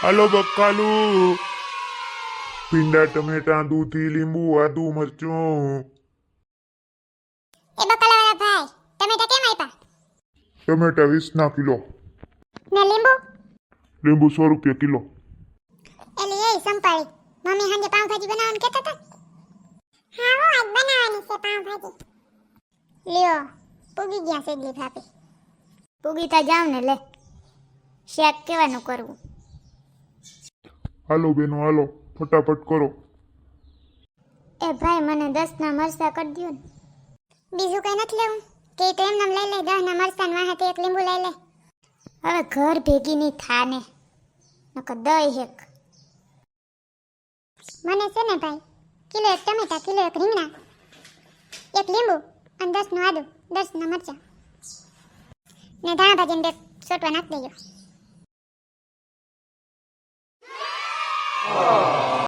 હાલો બક્કાલું. ભીંડા, ટમેટા, દૂધી, લીંબુ, આદુ, મરચું. એ બકાલાવાળા ભાઈ, ટમેટા કેમ આપ્યા? ટમેટા 20 કિલો. ને લીંબુ? લીંબુ 100 રૂપિયા કિલો. એલી એ સંપાળી, મમ્મી સાંજે પાવભાજી બનાવવાનું કહેતા હતા. હા હો, આજ બનાવવાની છે પાવભાજી. લ્યો, પૂગી ગયા સેગલી ભાભી. પૂગી તા જાવ ને લે. શેક કેવાનું કરવું? હાલો બેનો હાલો, ફટાફટ કરો. એ ભાઈ મને 10 ના મરસા કરી દો ને. બીજું કઈ નથી લેવું કે તો એમ નામ લઈ લે. 10 ના મરસા વાહે તો એક લીંબુ લઈ લે. હવે ઘર ભેગી ની થાને નકર દઈ હેક. મને છે ને ભાઈ, કિલો એક ટમેટા, કિલો એક રીંગણા, એક લીંબુ અને 10 નું આદુ, 10 ના મરચા ને ધાણા ભાજીને બે સોટવા નાખી દેજો.